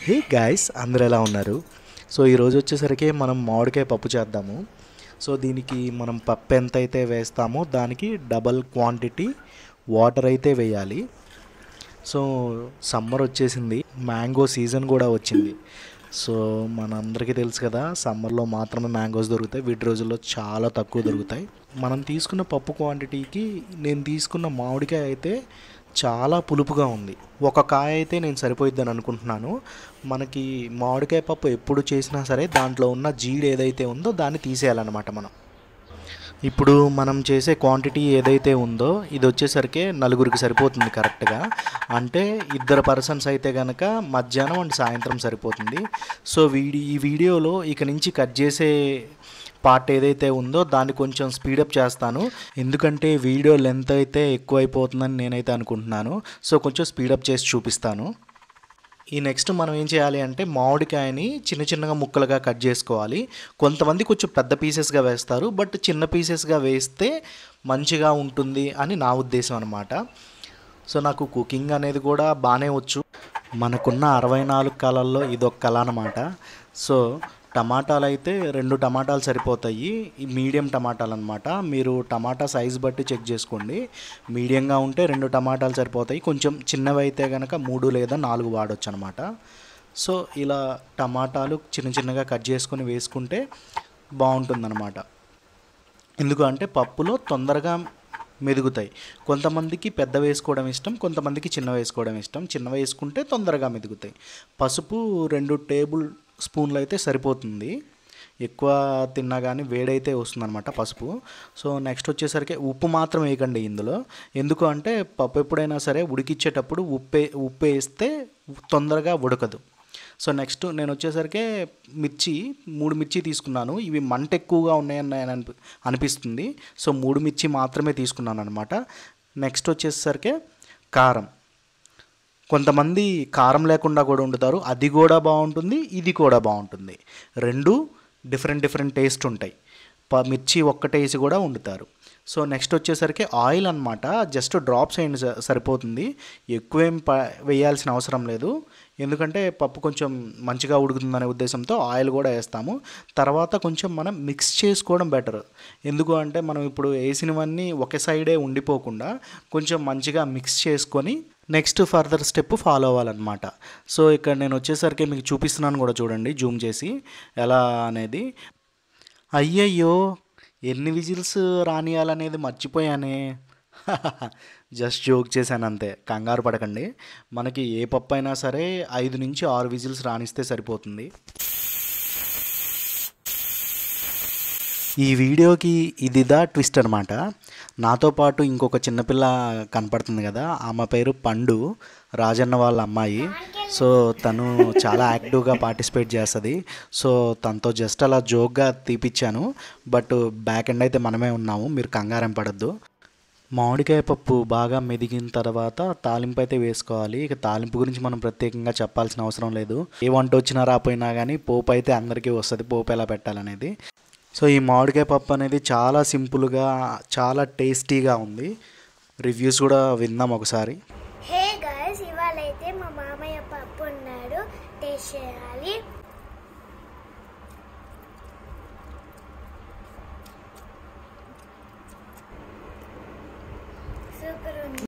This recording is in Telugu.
హే గాయ్స్, అందరు ఎలా ఉన్నారు? సో ఈరోజు వచ్చేసరికి మనం మామిడికాయ పప్పు చేద్దాము. సో దీనికి మనం పప్పు ఎంత అయితే వేస్తామో దానికి డబల్ క్వాంటిటీ వాటర్ అయితే వేయాలి. సో సమ్మర్ వచ్చేసింది, మ్యాంగో సీజన్ కూడా వచ్చింది. సో మనందరికీ తెలుసు కదా, సమ్మర్లో మాత్రమే మ్యాంగోస్ దొరుకుతాయి. వీటి రోజుల్లో చాలా తక్కువ దొరుకుతాయి. మనం తీసుకున్న పప్పు క్వాంటిటీకి నేను తీసుకున్న మామిడికాయ అయితే చాలా పులుపుగా ఉంది. ఒక కాయ అయితే నేను సరిపోయిద్దని అనుకుంటున్నాను. మనకి మామిడికాయ పప్పు ఎప్పుడు చేసినా సరే దాంట్లో ఉన్న జీడి ఏదైతే ఉందో దాన్ని తీసేయాలన్నమాట మనం. ఇప్పుడు మనం చేసే క్వాంటిటీ ఏదైతే ఉందో ఇది వచ్చేసరికి నలుగురికి సరిపోతుంది కరెక్ట్గా. అంటే ఇద్దరు పర్సన్స్ అయితే కనుక మధ్యాహ్నం అండ్ సాయంత్రం సరిపోతుంది. సో ఈ వీడియోలో ఇక నుంచి కట్ చేసే పార్ట్ ఏదైతే ఉందో దాన్ని కొంచెం స్పీడప్ చేస్తాను, ఎందుకంటే వీడియో లెంత్ అయితే ఎక్కువైపోతుందని నేనైతే అనుకుంటున్నాను. సో కొంచెం స్పీడప్ చేసి చూపిస్తాను. ఈ నెక్స్ట్ మనం ఏం చేయాలి అంటే మామిడికాయని చిన్న చిన్నగా ముక్కలుగా కట్ చేసుకోవాలి. కొంతమంది కొంచెం పెద్ద పీసెస్గా వేస్తారు, బట్ చిన్న పీసెస్గా వేస్తే మంచిగా ఉంటుంది అని నా ఉద్దేశం అనమాట. సో నాకు కుకింగ్ అనేది కూడా బాగానే వచ్చు. మనకున్న 64 కళల్లో ఇదొక కళ అనమాట. సో టమాటాలు అయితే 2 టమాటాలు సరిపోతాయి, ఈ మీడియం టమాటాలు అనమాట. మీరు టమాటా సైజ్ బట్టి చెక్ చేసుకోండి. మీడియంగా ఉంటే 2 టమాటాలు సరిపోతాయి, కొంచెం చిన్నవి అయితే కనుక 3 లేదా 4 వాడవచ్చు అనమాట. సో ఇలా టమాటాలు చిన్న చిన్నగా కట్ చేసుకొని వేసుకుంటే బాగుంటుందన్నమాట. ఎందుకంటే పప్పులో తొందరగా మెదుగుతాయి. కొంతమందికి పెద్ద వేసుకోవడం ఇష్టం, కొంతమందికి చిన్న వేసుకోవడం ఇష్టం. చిన్న వేసుకుంటే తొందరగా మెదుగుతాయి. పసుపు 2 టేబుల్ స్పూన్లు అయితే సరిపోతుంది. ఎక్కువ తిన్నా కానీ వేడైతే వస్తుందన్నమాట పసుపు. సో నెక్స్ట్ వచ్చేసరికి ఉప్పు మాత్రం వేయకండి ఇందులో. ఎందుకు అంటే పప్పు ఎప్పుడైనా సరే ఉడికిచ్చేటప్పుడు ఉప్పు వేస్తే తొందరగా ఉడకదు. సో నెక్స్ట్ నేను వచ్చేసరికి 3 మిర్చి తీసుకున్నాను. ఇవి మంట ఎక్కువగా ఉన్నాయని అనిపిస్తుంది. సో 3 మిర్చి మాత్రమే తీసుకున్నాను అనమాట. నెక్స్ట్ వచ్చేసరికి కారం. కొంతమంది కారం లేకుండా కూడా వండుతారు, అది కూడా బాగుంటుంది, ఇది కూడా బాగుంటుంది. రెండు డిఫరెంట్ టేస్ట్ ఉంటాయి. మిర్చి ఒక్కటేసి కూడా వండుతారు. సో నెక్స్ట్ వచ్చేసరికి ఆయిల్ అనమాట. జస్ట్ డ్రాప్స్ అయ్యింది సరిపోతుంది, ఎక్కువేం వేయాల్సిన అవసరం లేదు. ఎందుకంటే పప్పు కొంచెం మంచిగా ఉడుకుతుందనే ఉద్దేశంతో ఆయిల్ కూడా వేస్తాము. తర్వాత కొంచెం మనం మిక్స్ చేసుకోవడం బెటర్. ఎందుకు అంటే మనం ఇప్పుడు వేసినవన్నీ ఒక సైడే ఉండిపోకుండా కొంచెం మంచిగా మిక్స్ చేసుకొని నెక్స్ట్ ఫర్దర్ స్టెప్ ఫాలో అవ్వాలన్నమాట. సో ఇక్కడ నేను వచ్చేసరికి మీకు చూపిస్తున్నాను కూడా, చూడండి జూమ్ చేసి ఎలా అనేది. అయ్యయ్యో, ఎన్ని విజిల్స్ రానియాలనేది మర్చిపోయానే. జస్ట్ జోక్ చేశాను అంతే, కంగారు పడకండి. మనకి ఏ పప్పు అయినా సరే 5 నుంచి 6 విజిల్స్ రానిస్తే సరిపోతుంది. ఈ వీడియోకి ఇదిదా ట్విస్ట్ అనమాట. నాతో పాటు ఇంకొక చిన్నపిల్ల కనపడుతుంది కదా, ఆమె పేరు పండు, రాజన్న వాళ్ళ అమ్మాయి. సో తను చాలా యాక్టివ్గా పార్టిసిపేట్ చేస్తుంది. సో తనతో జస్ట్ అలా జోక్గా తీపిచ్చాను, బట్ బ్యాక్ ఎండ్ అయితే మనమే ఉన్నాము, మీరు కంగారం పడద్దు. మామిడికాయ పప్పు బాగా మెదిగిన తర్వాత తాలింపు అయితే వేసుకోవాలి. ఇక తాలింపు గురించి మనం ప్రత్యేకంగా చెప్పాల్సిన అవసరం లేదు. ఏ వంట వచ్చినా రాపోయినా కానీ పోపు అయితే అందరికీ వస్తుంది, పోపు ఎలా పెట్టాలనేది. సో ఈ మామిడికాయ పప్పు అనేది చాలా సింపుల్గా చాలా టేస్టీగా ఉంది. రివ్యూస్ కూడా విందాం ఒకసారి. హే గాయ్స్, ఇవాళ అయితే మా మామయ్య పప్పు ఉన్నాడు, టేస్ట్ చేయాలి. సూపర్ ఉంది.